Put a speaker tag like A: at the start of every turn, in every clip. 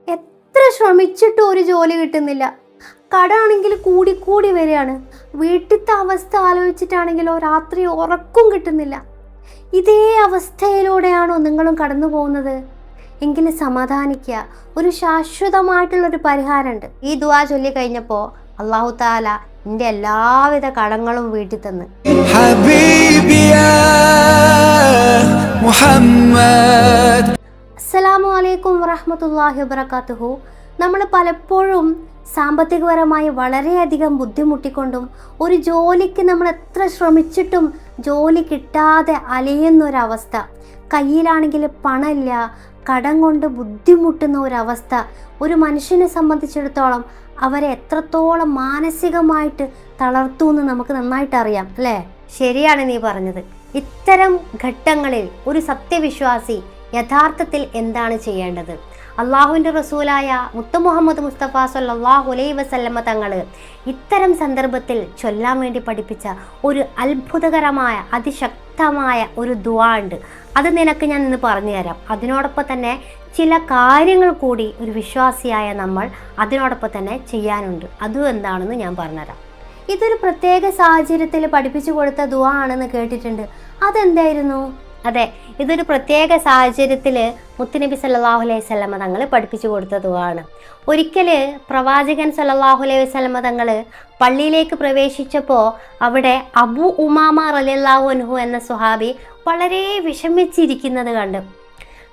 A: എത്ര ശ്രമിച്ചിട്ടും ഒരു ജോലി കിട്ടുന്നില്ല. കടാണെങ്കിൽ കൂടി വരികയാണ്. വീട്ടിലത്തെ അവസ്ഥ ആലോചിച്ചിട്ടാണെങ്കിലോ രാത്രി ഉറക്കം കിട്ടുന്നില്ല. ഇതേ അവസ്ഥയിലൂടെയാണോ നിങ്ങളും കടന്നു പോകുന്നത്? എങ്കിലും സമാധാനിക്കുക. ഒരു ശാശ്വതമായിട്ടുള്ളൊരു പരിഹാരമുണ്ട്. ഈ ദുആ ചൊല്ലി കഴിഞ്ഞപ്പോൾ അല്ലാഹു തആല എൻ്റെ എല്ലാവിധ കടങ്ങളും വീട്ടി തന്ന്. അസ്സലാമു അലൈക്കും വറഹ്മത്തുള്ളാഹി വബറകാതുഹു. നമ്മൾ പലപ്പോഴും സാമ്പത്തികപരമായി വളരെയധികം ബുദ്ധിമുട്ടിക്കൊണ്ടും ഒരു ജോലിക്ക് നമ്മൾ എത്ര ശ്രമിച്ചിട്ടും ജോലി കിട്ടാതെ അലയുന്നൊരവസ്ഥ, കയ്യിലാണെങ്കിൽ പണമില്ല, കടം കൊണ്ട് ബുദ്ധിമുട്ടുന്ന ഒരവസ്ഥ ഒരു മനുഷ്യനെ സംബന്ധിച്ചിടത്തോളം അവരെ എത്രത്തോളം മാനസികമായിട്ട് തളർത്തുമെന്ന് നമുക്ക് നന്നായിട്ട് അറിയാം അല്ലേ? ശരിയാണ് നീ പറഞ്ഞത്. ഇത്തരം ഘട്ടങ്ങളിൽ ഒരു സത്യവിശ്വാസി യഥാർത്ഥത്തിൽ എന്താണ് ചെയ്യേണ്ടത്? അള്ളാഹുവിൻ്റെ റസൂലായ മുത്ത് മുഹമ്മദ് മുസ്തഫ സല്ലല്ലാഹു അലൈഹി വസല്ലമ തങ്ങൾ ഇത്തരം സന്ദർഭത്തിൽ ചൊല്ലാൻ വേണ്ടി പഠിപ്പിച്ച ഒരു അത്ഭുതകരമായ അതിശക്തമായ ഒരു ദുആ ഉണ്ട്. അത് നിനക്ക് ഞാൻ ഇന്ന് പറഞ്ഞു തരാം. അതിനോടൊപ്പം തന്നെ ചില കാര്യങ്ങൾ കൂടി ഒരു വിശ്വാസിയായ നമ്മൾ അതിനോടൊപ്പം തന്നെ ചെയ്യാനുണ്ട്. അതും എന്താണെന്ന് ഞാൻ പറഞ്ഞുതരാം. ഇതൊരു പ്രത്യേക സാഹചര്യത്തിൽ പഠിപ്പിച്ചു കൊടുത്ത ദുആ ആണെന്ന് കേട്ടിട്ടുണ്ട്. അതെന്തായിരുന്നു? അതെ, ഇതൊരു പ്രത്യേക സാഹചര്യത്തിൽ മുത്തുനബി സല്ലല്ലാഹു അലൈഹി വസല്ലമ തങ്ങൾ പഠിപ്പിച്ചു കൊടുത്ത ദുആ ആണ്. ഒരിക്കൽ പ്രവാചകൻ സല്ലല്ലാഹു അലൈഹി വസല്ലമ തങ്ങൾ പള്ളിയിലേക്ക് പ്രവേശിച്ചപ്പോൾ അവിടെ അബൂ ഉമാമ റളിയല്ലാഹു അൻഹു എന്ന സ്വഹാബി വളരെ വിഷമിച്ചിരിക്കുന്നത് കണ്ടു.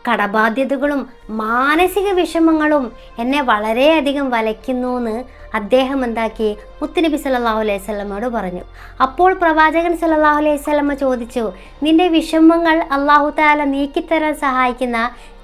A: കടബാധ്യതകളും മാനസിക വിഷമങ്ങളും എന്നെ വളരെയധികം വലയ്ക്കുന്നു എന്ന് അദ്ദേഹം എന്താക്കി മുത്തുനബി സല്ലല്ലാഹു അലൈഹി വസല്ലമയോട് പറഞ്ഞു. അപ്പോൾ പ്രവാചകൻ സല്ലല്ലാഹു അലൈഹി വസല്ലമ ചോദിച്ചു, നിന്റെ വിഷമങ്ങൾ അല്ലാഹു തആല നീക്കിത്തരാൻ സഹായിക്കുന്ന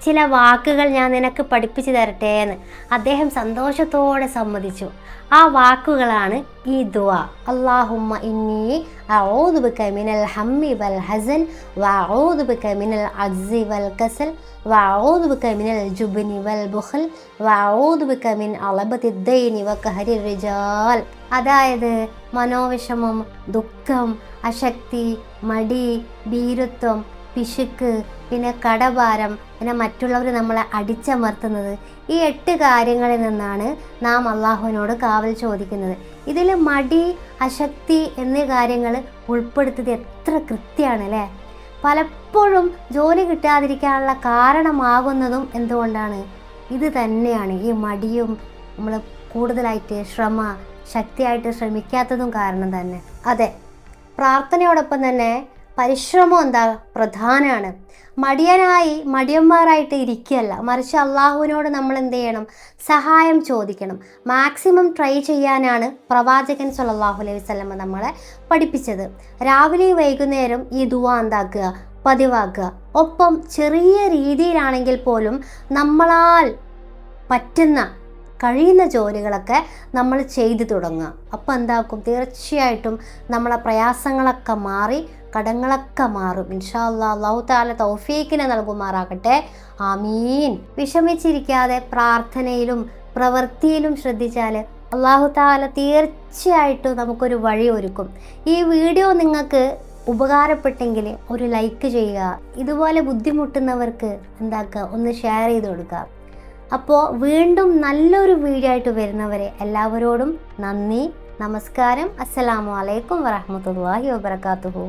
A: ചില വാക്കുകൾ ഞാൻ നിനക്ക് പഠിപ്പിച്ചു തരട്ടെ എന്ന് അദ്ദേഹം സന്തോഷത്തോടെ സമ്മതിച്ചു. ആ വാക്കുകളാണ് ഈ ദുആ. അല്ലാഹുമ്മ ഇന്നി അഊദു ബിക മിനൽ ഹമ്മി വൽ ഹസൻ വഅഊദു ബിക മിനൽ അജ്സി വൽ കസൽ വഅഊദു ബിക മിനൽ ജുബ്നി വൽ ബുഖൽ വഅഊദു ബിക മിൻ അലബത്തി ദൈനി വഖഹരി റിജാൽ. അതായത് മനോവിഷമം, ദുഃഖം, അശക്തി, മടി, ഭീരുത്വം, പിശുക്ക്, പിന്നെ കടഭാരം, പിന്നെ മറ്റുള്ളവർ നമ്മളെ അടിച്ചമർത്തുന്നത്, ഈ 8 കാര്യങ്ങളിൽ നിന്നാണ് നാം അള്ളാഹുവിനോട് കാവൽ ചോദിക്കുന്നത്. ഇതിൽ മടി, അശക്തി എന്നീ കാര്യങ്ങൾ ഉൾപ്പെടുത്തിയത് എത്ര കൃത്യമാണ് അല്ലേ? പലപ്പോഴും ജോലി കിട്ടാതിരിക്കാനുള്ള കാരണമാകുന്നതും എന്തുകൊണ്ടാണ്? ഇത് തന്നെയാണ്. ഈ മടിയും നമ്മൾ കൂടുതലായിട്ട് ശക്തിയായിട്ട് ശ്രമിക്കാത്തതും കാരണം തന്നെ. അതെ, പ്രാർത്ഥനയോടൊപ്പം തന്നെ പരിശ്രമം എന്താ പ്രധാനമാണ്. മടിയന്മാരായിട്ട് ഇരിക്കുകയല്ല, മറിച്ച് അള്ളാഹുവിനോട് നമ്മൾ എന്ത് ചെയ്യണം? സഹായം ചോദിക്കണം. മാക്സിമം ട്രൈ ചെയ്യാനാണ് പ്രവാചകൻ സല്ലല്ലാഹു അലൈഹി വസല്ലമ നമ്മളെ പഠിപ്പിച്ചത്. രാവിലെയും വൈകുന്നേരം ഈ ദുആ എന്താക്കുക? പതിവാക്കുക. ഒപ്പം ചെറിയ രീതിയിലാണെങ്കിൽ പോലും നമ്മളാൽ കഴിയുന്ന ജോലികളൊക്കെ നമ്മൾ ചെയ്തു തുടങ്ങുക. അപ്പോൾ എന്താക്കും? തീർച്ചയായിട്ടും നമ്മളെ പ്രയാസങ്ങളൊക്കെ മാറി കടങ്ങളൊക്കെ മാറും. ഇൻഷാ അല്ലാഹ്. അല്ലാഹു തആല തൗഫീഖിനെ നൽകുമാറാകട്ടെ. ആമീൻ. വിഷമിച്ചിരിക്കാതെ പ്രാർത്ഥനയിലും പ്രവൃത്തിയിലും ശ്രദ്ധിച്ചാൽ അല്ലാഹു തആല തീർച്ചയായിട്ടും നമുക്കൊരു വഴി ഒരുക്കും. ഈ വീഡിയോ നിങ്ങൾക്ക് ഉപകാരപ്പെട്ടെങ്കിൽ ഒരു ലൈക്ക് ചെയ്യുക. ഇതുപോലെ ബുദ്ധിമുട്ടുന്നവർക്ക് എന്താക്കുക? ഒന്ന് ഷെയർ ചെയ്ത് കൊടുക്കുക. അപ്പോൾ വീണ്ടും നല്ലൊരു വീഡിയോ ആയിട്ട് വരുന്നവരെ എല്ലാവരോടും നന്ദി, നമസ്കാരം. അസ്സലാമു അലൈക്കും വറഹ്മത്തുള്ളാഹി വബറകാതുഹു.